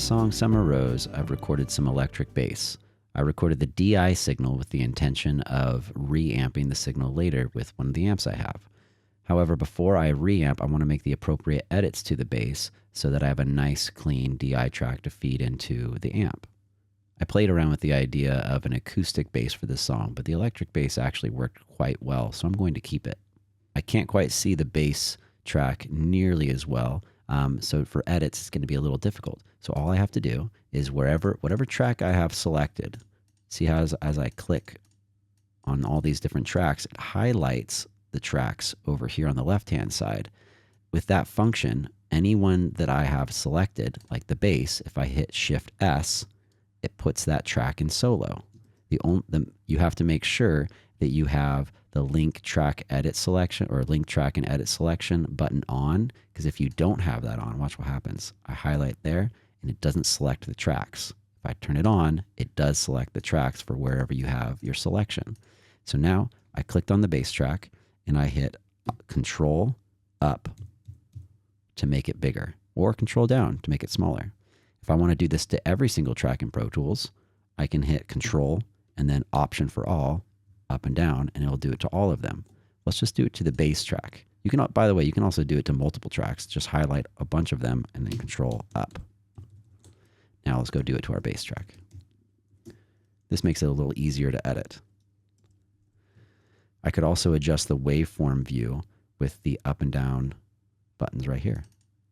song Summer Rose, I've recorded some electric bass. I recorded the DI signal with the intention of reamping the signal later with one of the amps I have. However, before I reamp, I want to make the appropriate edits to the bass so that I have a nice clean DI track to feed into the amp. I played around with the idea of an acoustic bass for this song, but the electric bass actually worked quite well, so I'm going to keep it. I can't quite see the bass track nearly as well, so for edits it's going to be a little difficult. So all I have to do is whatever track I have selected, see how as I click on all these different tracks, it highlights the tracks over here on the left hand side. With that function, any one that I have selected, like the bass, if I hit Shift S, it puts that track in solo. You have to make sure that you have the link track edit selection or link track and edit selection button on, because if you don't have that on, watch what happens. I highlight there and it doesn't select the tracks. If I turn it on, it does select the tracks for wherever you have your selection. So now I clicked on the bass track and I hit Control up to make it bigger, or Control down to make it smaller. If I want to do this to every single track in Pro Tools, I can hit Control and then Option for all, up and down, and it'll do it to all of them. Let's just do it to the bass track. You can, by the way, you can also do it to multiple tracks. Just highlight a bunch of them and then Control up. Now let's go do it to our bass track. This makes it a little easier to edit. I could also adjust the waveform view with the up and down buttons right here.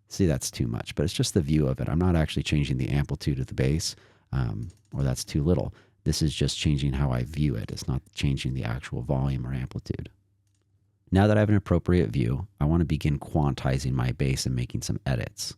See, that's too much, but it's just the view of it. I'm not actually changing the amplitude of the bass, or that's too little. This is just changing how I view it. It's not changing the actual volume or amplitude. Now that I have an appropriate view, I want to begin quantizing my bass and making some edits.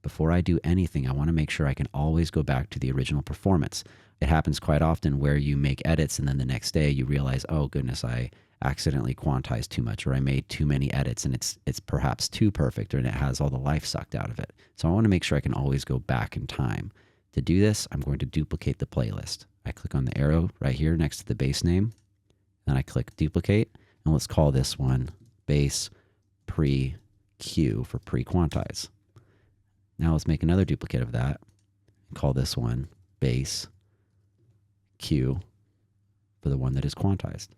Before I do anything, I want to make sure I can always go back to the original performance. It happens quite often where you make edits and then the next day you realize, oh goodness, I accidentally quantized too much, or I made too many edits and it's perhaps too perfect, or it has all the life sucked out of it. So I want to make sure I can always go back in time. To do this, I'm going to duplicate the playlist. I click on the arrow right here next to the bass name, then I click duplicate, and let's call this one bass pre-Q for pre-quantize. Now let's make another duplicate of that and call this one bass Q for the one that is quantized.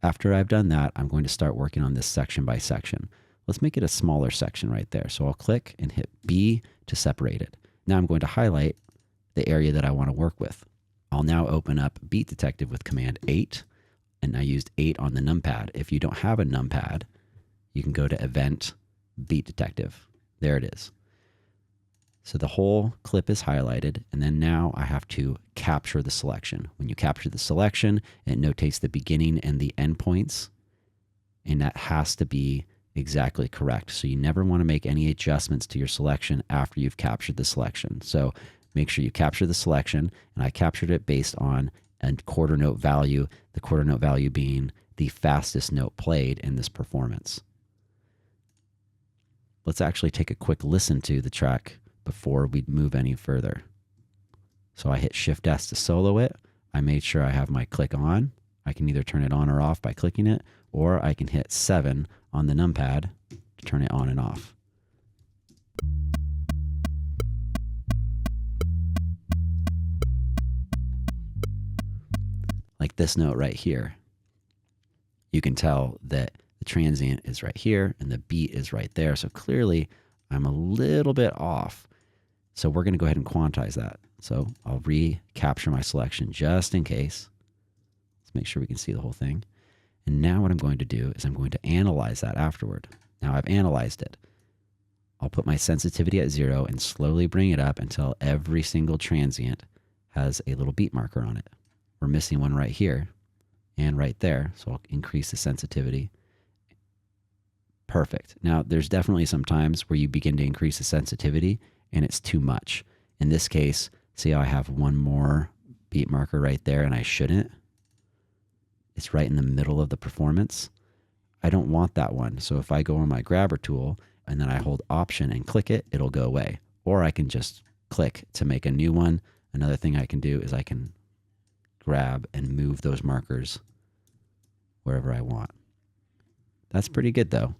After I've done that, I'm going to start working on this section by section. Let's make it a smaller section right there. So I'll click and hit B to separate it. Now I'm going to highlight the area that I want to work with. I'll now open up Beat Detective with Command 8, and I used 8 on the numpad. If you don't have a numpad, you can go to Event, Beat Detective. There it is. So the whole clip is highlighted, and then now I have to capture the selection. When you capture the selection, it notates the beginning and the end points, and that has to be exactly correct. So you never want to make any adjustments to your selection after you've captured the selection. So make sure you capture the selection, and I captured it based on a quarter note value, the quarter note value being the fastest note played in this performance. Let's actually take a quick listen to the track before we move any further. So I hit Shift S to solo it. I made sure I have my click on. I can either turn it on or off by clicking it, or I can hit 7 on the numpad to turn it on and off. Like this note right here. You can tell that the transient is right here and the beat is right there. So clearly I'm a little bit off. So we're going to go ahead and quantize that. So I'll recapture my selection just in case. Let's make sure we can see the whole thing. And now what I'm going to do is I'm going to analyze that afterward. Now I've analyzed it. I'll put my sensitivity at 0 and slowly bring it up until every single transient has a little beat marker on it. We're missing one right here and right there. So I'll increase the sensitivity. Perfect. Now there's definitely some times where you begin to increase the sensitivity and it's too much. In this case, see how I have one more beat marker right there and I shouldn't. It's right in the middle of the performance. I don't want that one. So if I go on my grabber tool and then I hold Option and click it, it'll go away. Or I can just click to make a new one. Another thing I can do is I can grab and move those markers wherever I want. That's pretty good though.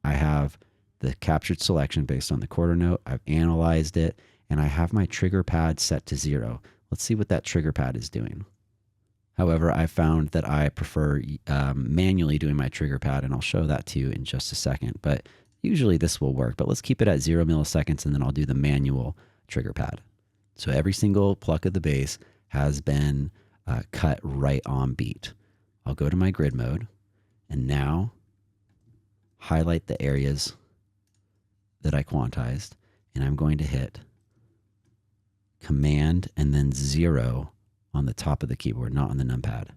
I have the captured selection based on the quarter note. I've analyzed it, and I have my trigger pad set to 0. Let's see what that trigger pad is doing. However, I found that I prefer manually doing my trigger pad, and I'll show that to you in just a second. But usually this will work, but let's keep it at 0 milliseconds, and then I'll do the manual trigger pad. So every single pluck of the bass has been cut right on beat. I'll go to my grid mode, and now highlight the areas that I quantized, and I'm going to hit Command and then 0 on the top of the keyboard, not on the numpad.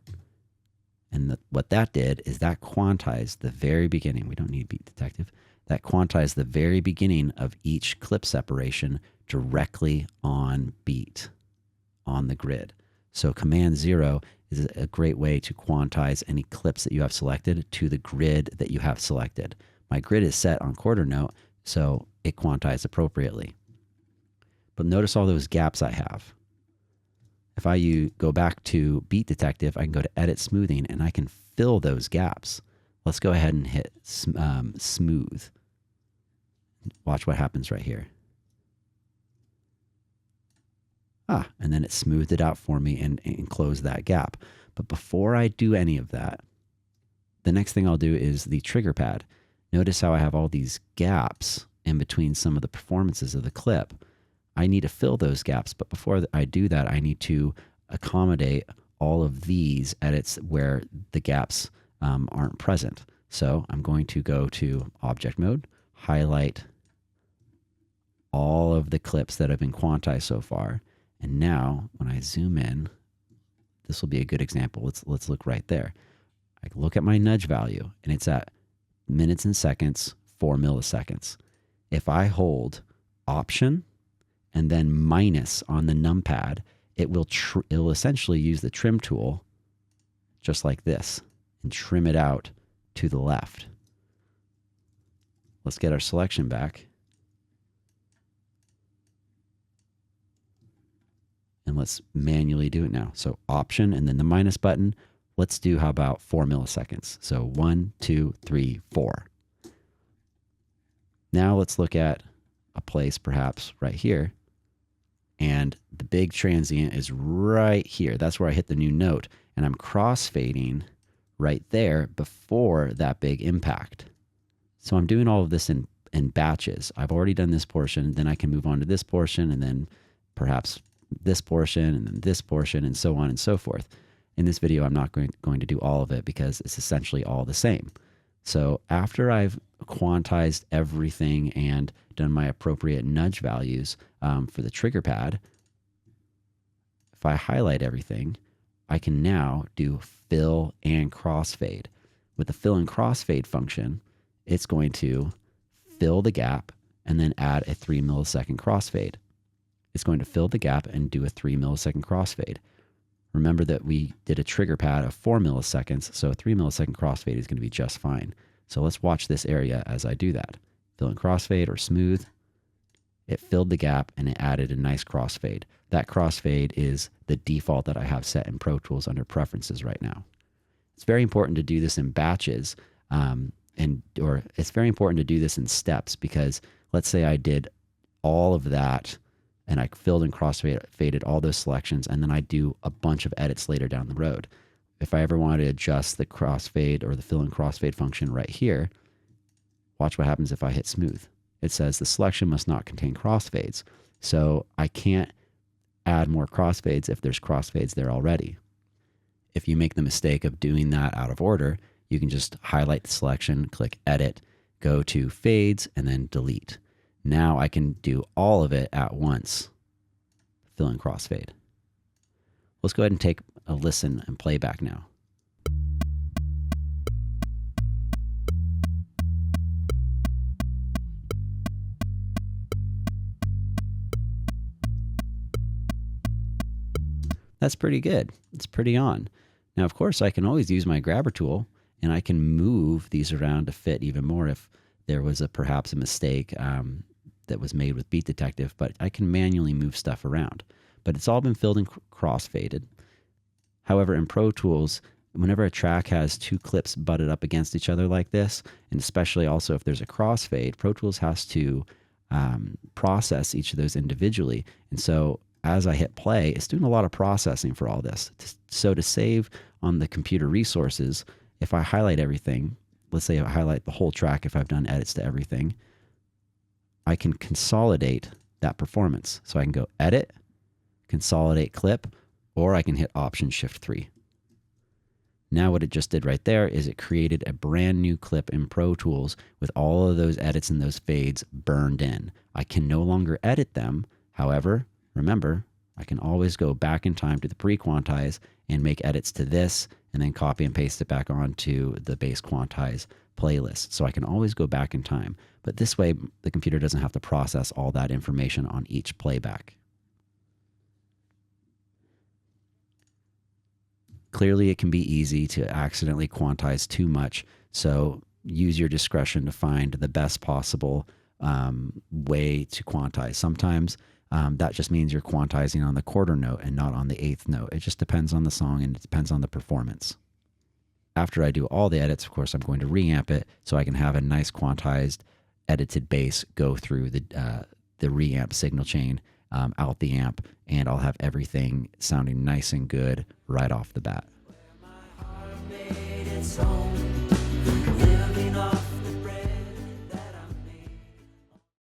And what that did is that quantized the very beginning. We don't need Beat Detective. That quantized the very beginning of each clip separation directly on beat on the grid. So Command 0 is a great way to quantize any clips that you have selected to the grid that you have selected. My grid is set on quarter note, so it quantized appropriately. But notice all those gaps I have. If I go back to Beat Detective, I can go to Edit Smoothing, and I can fill those gaps. Let's go ahead and hit Smooth. Watch what happens right here. And then it smoothed it out for me and closed that gap. But before I do any of that, the next thing I'll do is the trigger pad. Notice how I have all these gaps in between some of the performances of the clip. I need to fill those gaps, but before I do that, I need to accommodate all of these edits where the gaps aren't present. So I'm going to go to Object Mode, highlight all of the clips that have been quantized so far. And now when I zoom in, this will be a good example. Let's look right there. I look at my nudge value, and it's at minutes and seconds, 4 milliseconds. If I hold Option and then minus on the numpad, it'll essentially use the trim tool just like this and trim it out to the left. Let's get our selection back. And let's manually do it now. So Option and then the minus button. Let's do, how about 4 milliseconds? So 1, 2, 3, 4. Now let's look at a place perhaps right here. And the big transient is right here. That's where I hit the new note. And I'm crossfading right there before that big impact. So I'm doing all of this in batches. I've already done this portion. Then I can move on to this portion, and then perhaps this portion, and then this portion, and so on and so forth. In this video, I'm not going to do all of it because it's essentially all the same. So after I've quantized everything and done my appropriate nudge values for the trigger pad, if I highlight everything, I can now do fill and crossfade. With the fill and crossfade function, it's going to fill the gap and then add a 3 millisecond crossfade. It's going to fill the gap and do a 3 millisecond crossfade. Remember that we did a trigger pad of 4 milliseconds, so a 3 millisecond crossfade is going to be just fine. So let's watch this area as I do that. Fill and crossfade or smooth. It filled the gap and it added a nice crossfade. That crossfade is the default that I have set in Pro Tools under Preferences right now. It's very important to do this in batches, or it's very important to do this in steps, because let's say I did all of that and I filled and crossfaded all those selections, and then I do a bunch of edits later down the road. If I ever wanted to adjust the crossfade or the fill and crossfade function right here, watch what happens if I hit smooth. It says the selection must not contain crossfades. So I can't add more crossfades if there's crossfades there already. If you make the mistake of doing that out of order, you can just highlight the selection, click edit, go to fades, and then delete. Now I can do all of it at once. Fill and crossfade. Let's go ahead and take a listen and play back now. That's pretty good. It's pretty on. Now, of course, I can always use my grabber tool, and I can move these around to fit even more if there was perhaps a mistake that was made with Beat Detective, but I can manually move stuff around. But it's all been filled and crossfaded. However, in Pro Tools, Whenever a track has two clips butted up against each other like this, and especially also if there's a crossfade, Pro Tools has to process each of those individually. And so as I hit play, it's doing a lot of processing for all this. So to save on the computer resources, if I highlight everything, let's say I highlight the whole track, if I've done edits to everything, I can consolidate that performance. So I can go edit, consolidate clip, or I can hit Option Shift 3. Now what it just did right there is it created a brand new clip in Pro Tools with all of those edits and those fades burned in. I can no longer edit them. However, remember, I can always go back in time to the pre-quantize and make edits to this and then copy and paste it back onto the bass quantize playlist. So I can always go back in time. But this way, the computer doesn't have to process all that information on each playback. Clearly, it can be easy to accidentally quantize too much. So use your discretion to find the best possible way to quantize. Sometimes that just means you're quantizing on the quarter note and not on the eighth note. It just depends on the song and it depends on the performance. After I do all the edits, of course, I'm going to reamp it so I can have a nice quantized edited bass go through the reamp signal chain out the amp, and I'll have everything sounding nice and good right off the bat.